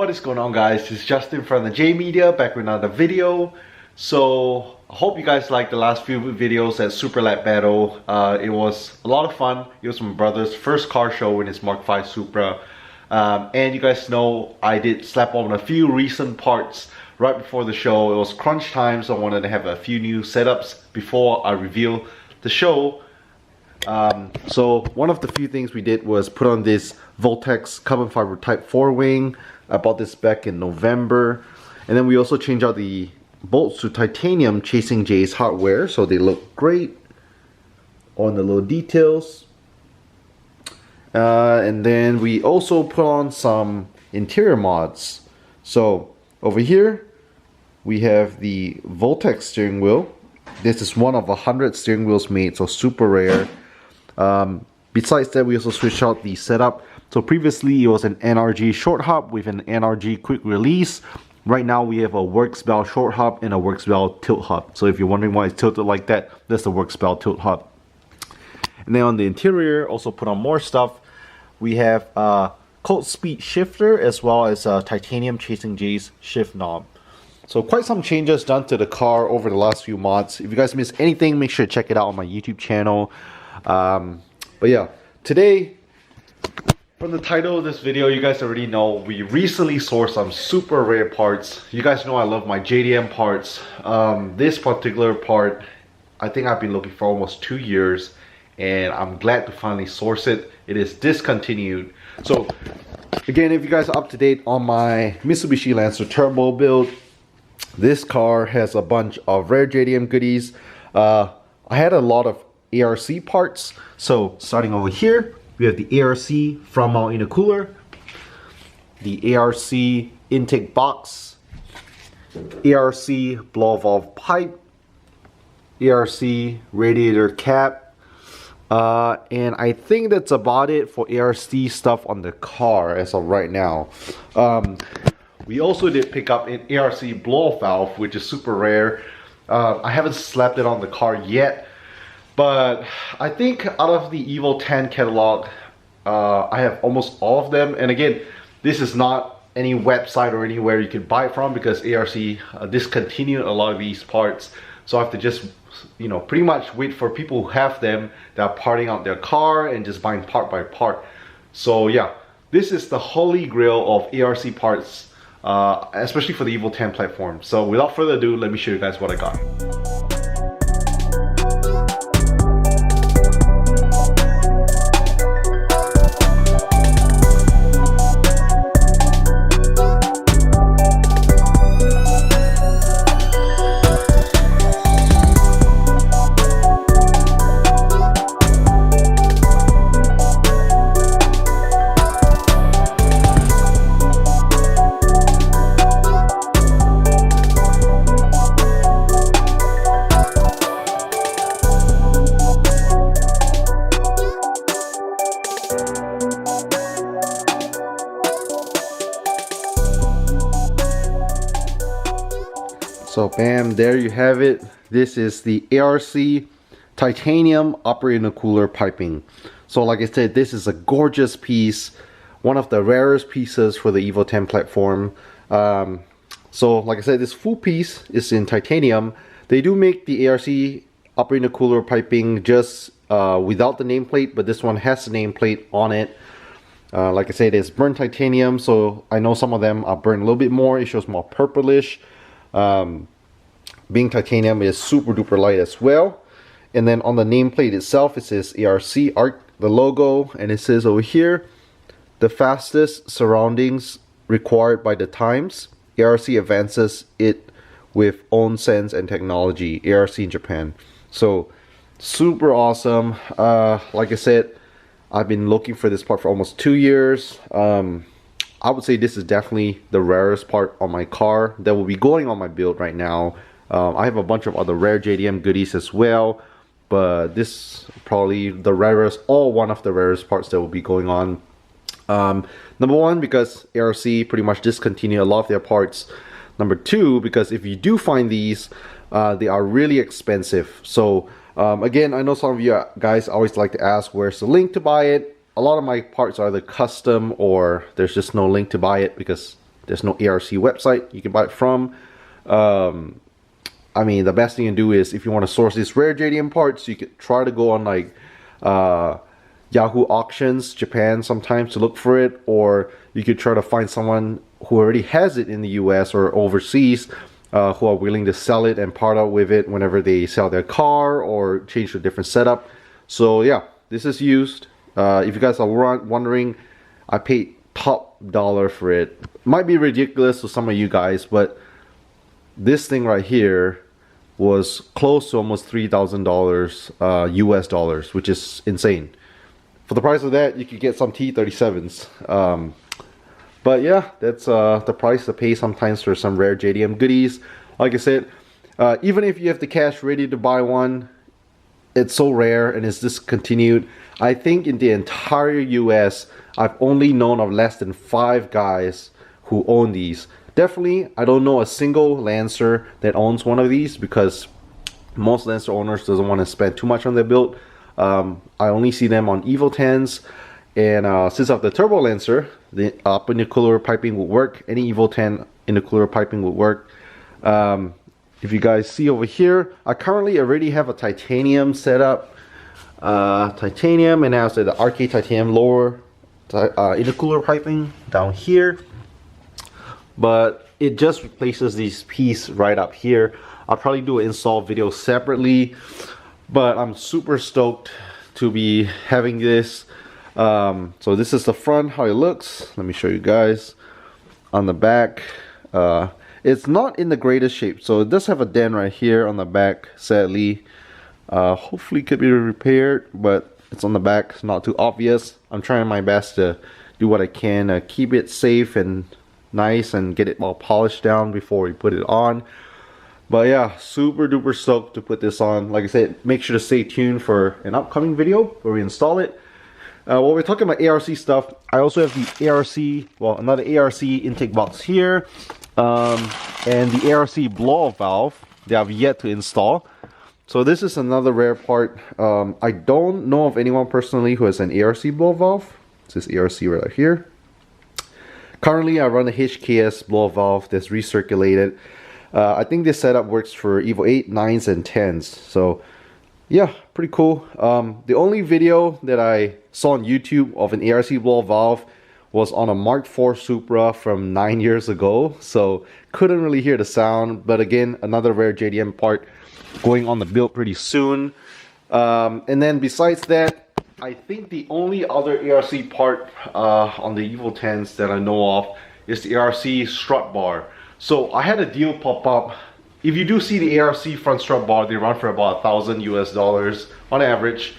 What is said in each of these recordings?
What is going on, guys? It's Justin from the J Media back with another video. So I hope you guys liked the last few videos at Super Lap Battle. It was a lot of fun. It was my brother's first car show in his Mark V Supra. And you guys know I did slap on a few recent parts right before the show. It was crunch time, so I wanted to have a few new setups before I reveal the show. So one of the few things we did was put on this Voltex carbon fiber Type 4 wing. I bought this back in November. And then we also changed out the bolts to titanium Chasing J's hardware, so they look great on the little details. And then we also put on some interior mods. So over here we have the Voltex steering wheel. This is one of 100 steering wheels made, so super rare. Besides that, we also switched out the setup. So previously it was an NRG short hub with an NRG quick release. Right now we have a Works Bell short hub and a Works Bell tilt hub. So if you're wondering why it's tilted like that, that's the Works Bell tilt hub. And then on the interior, also put on more stuff. We have a cold speed shifter as well as a titanium Chasing J's shift knob. So quite some changes done to the car over the last few mods. If you guys missed anything, make sure to check it out on my YouTube channel. But yeah, today, from the title of this video, you guys already know we recently sourced some super rare parts. You guys know I love my JDM parts. This particular part, I think I've been looking for almost 2 years, and I'm glad to finally source it. It is discontinued. So again, if you guys are up to date on my Mitsubishi Lancer Turbo build, this car has a bunch of rare JDM goodies. I had a lot of ARC parts. So starting over here, we have the ARC front mount intercooler, the ARC intake box, ARC blow valve pipe, ARC radiator cap, and I think that's about it for ARC stuff on the car as of right now. We also did pick up an ARC blow valve, which is super rare. I haven't slapped it on the car yet, but I think out of the Evo 10 catalog, I have almost all of them. And again, this is not any website or anywhere you can buy it from, because ARC discontinued a lot of these parts. So I have to just, you know, pretty much wait for people who have them that are parting out their car and just buying part by part. So yeah, this is the holy grail of ARC parts, especially for the Evo 10 platform. So without further ado, let me show you guys what I got. So bam, there you have it. This is the ARC titanium upper intercooler piping. So like I said, this is a gorgeous piece, one of the rarest pieces for the Evo 10 platform. So like I said, this full piece is in titanium. They do make the ARC upper intercooler piping just without the nameplate, but this one has the nameplate on it. Like I said, it's burnt titanium, so I know some of them are burnt a little bit more. It shows more purplish. Being titanium, is super duper light as well. And then on the nameplate itself, it says ARC, the logo, and it says over here, the fastest surroundings required by the times. ARC advances it with own sense and technology. ARC in Japan. So super awesome. Like I said, I've been looking for this part for almost 2 years. I would say this is definitely the rarest part on my car that will be going on my build right now. I have a bunch of other rare JDM goodies as well, but this probably the rarest, or one of the rarest parts that will be going on. Number one, because ARC pretty much discontinued a lot of their parts. Number two, because if you do find these, they are really expensive. So again, I know some of you guys always like to ask where's the link to buy it. A lot of my parts are either custom or there's just no link to buy it because There's no ARC website you can buy it from. I mean, the best thing you can do is if you want to source these rare JDM parts, you could try to go on like Yahoo Auctions Japan sometimes to look for it, or you could try to find someone who already has it in the US or overseas who are willing to sell it and part out with it whenever they sell their car or change to a different setup. So yeah, this is used. If you guys are wondering, I paid top dollar for it. Might be ridiculous to some of you guys, but this thing right here was close to almost $3,000 US dollars, which is insane. For the price of that, you could get some T37s. But yeah, that's the price to pay sometimes for some rare JDM goodies. Like I said, even if you have the cash ready to buy one, it's so rare and it's discontinued. I think in the entire US, I've only known of less than 5 guys who own these. Definitely, I don't know a single Lancer that owns one of these, because most Lancer owners doesn't want to spend too much on their build. I only see them on Evo 10s, and since I have the Turbo Lancer, the upper intercooler piping will work. Any Evo 10 intercooler piping will work. If you guys see over here, I currently already have a titanium setup. Titanium, and now the RK titanium lower intercooler piping down here. But it just replaces these pieces right up here. I'll probably do an install video separately, but I'm super stoked to be having this. So this is the front, how it looks. Let me show you guys. On the back, it's not in the greatest shape, so it does have a dent right here on the back, sadly. Hopefully it could be repaired, but it's on the back, it's not too obvious. I'm trying my best to do what I can, keep it safe and nice and get it all polished down before we put it on. But yeah, super duper stoked to put this on. Like I said, make sure to stay tuned for an upcoming video where we install it. While we're talking about ARC stuff, I also have the ARC, well, another ARC intake box here, and the ARC blow-off valve that I've yet to install. So this is another rare part. I don't know of anyone personally who has an ARC blow-off valve. This is ARC right here. Currently, I run a HKS blow-off valve that's recirculated. I think this setup works for Evo 8, 9s, and 10s. So yeah, pretty cool. The only video that I saw on YouTube of an ARC blow-off valve was on a Mark IV Supra from 9 years ago. So couldn't really hear the sound. But again, another rare JDM part going on the build pretty soon. And then besides that, I think the only other ARC part on the Evo 10s that I know of is the ARC Strut Bar. So I had a deal pop up. If you do see the ARC front strut bar, they run for about $1,000 US on average.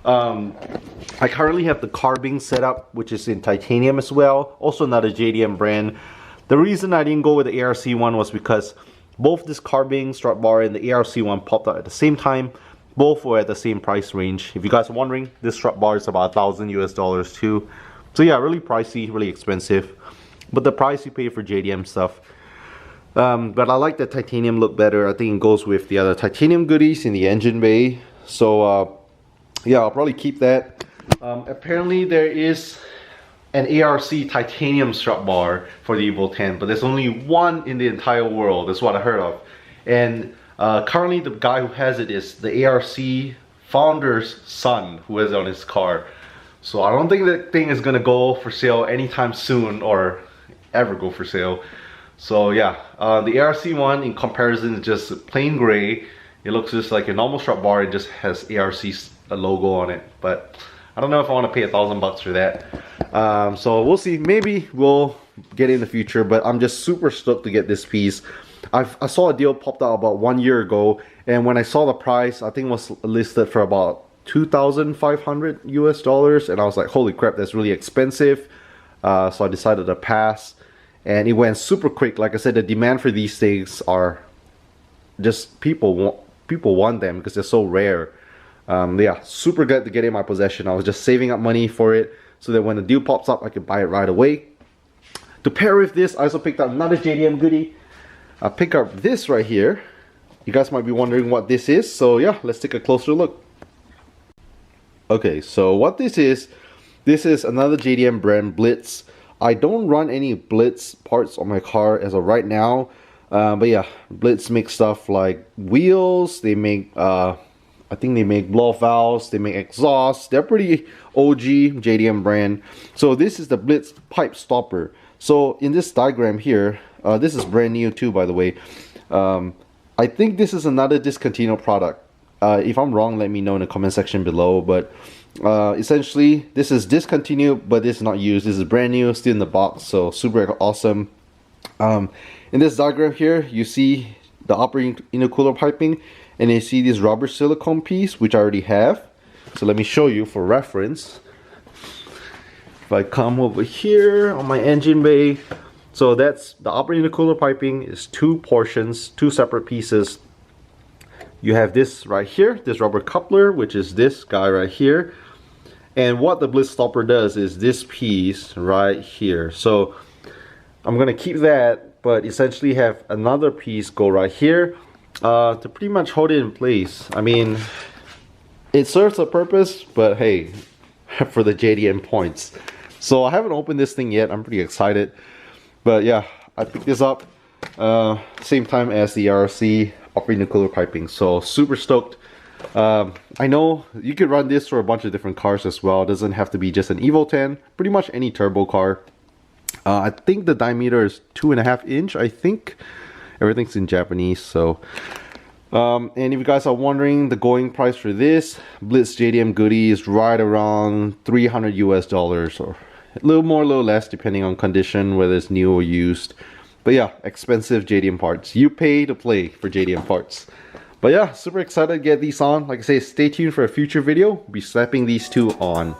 I currently have the carbing setup, which is in titanium as well. Also another JDM brand. The reason I didn't go with the ARC one was because both this carbing strut bar and the ARC one popped out at the same time. Both were at the same price range. If you guys are wondering, this strut bar is about $1,000 US too. So yeah, really pricey, really expensive. But the price you pay for JDM stuff. But I like the titanium look better. I think it goes with the other titanium goodies in the engine bay. So yeah, I'll probably keep that. Apparently there is an ARC titanium strut bar for the Evo 10, but there's only one in the entire world. That's what I heard of. And currently the guy who has it is the ARC founder's son who has it on his car. So I don't think that thing is gonna go for sale anytime soon or ever go for sale. So yeah, the ARC one in comparison is just plain gray. It looks just like a normal strut bar. It just has ARC's logo on it. But I don't know if I want to pay $1,000 for that. So we'll see. Maybe we'll get it in the future. But I'm just super stoked to get this piece. I saw a deal popped out about 1 year ago, and when I saw the price, I think it was listed for about $2,500 US, and I was like, holy crap, that's really expensive. So I decided to pass, and it went super quick. Like I said, the demand for these things are just people want them because they're so rare. Yeah, super glad to get it in my possession. I was just saving up money for it so that when the deal pops up, I can buy it right away. To pair with this, I also picked up another JDM goodie. I picked up this right here. You guys might be wondering what this is, so yeah, let's take a closer look. Okay, so what this is another JDM brand, Blitz. I don't run any Blitz parts on my car as of right now. But yeah, Blitz makes stuff like wheels. They make, I think they make blow valves. They make exhausts. They're pretty OG JDM brand. So this is the Blitz pipe stopper. So in this diagram here, this is brand new too, by the way. I think this is another discontinued product. If I'm wrong, let me know in the comment section below. But essentially, this is discontinued, but this is not used. This is brand new, still in the box. So super awesome. In this diagram here, you see the upper intercooler piping, and you see this rubber silicone piece, which I already have. So let me show you for reference. If I come over here on my engine bay, so that's the upper intercooler piping is two portions, two separate pieces. You have this right here, this rubber coupler, which is this guy right here. And what the Blitz stopper does is this piece right here. So I'm gonna keep that, but essentially have another piece go right here to pretty much hold it in place. I mean, it serves a purpose, but hey, for the JDM points. So I haven't opened this thing yet. I'm pretty excited. But yeah, I picked this up same time as the RC upper intercooler piping. So super stoked. I know you could run this for a bunch of different cars as well. It doesn't have to be just an Evo 10. Pretty much any turbo car. I think the diameter is 2.5 inch. I think everything's in Japanese. So, and if you guys are wondering, the going price for this Blitz JDM goodie is right around $300 US, or a little more, a little less, depending on condition, whether it's new or used. But yeah, expensive JDM parts. You pay to play for JDM parts. But yeah, super excited to get these on. Like I say, stay tuned for a future video. We'll be slapping these two on.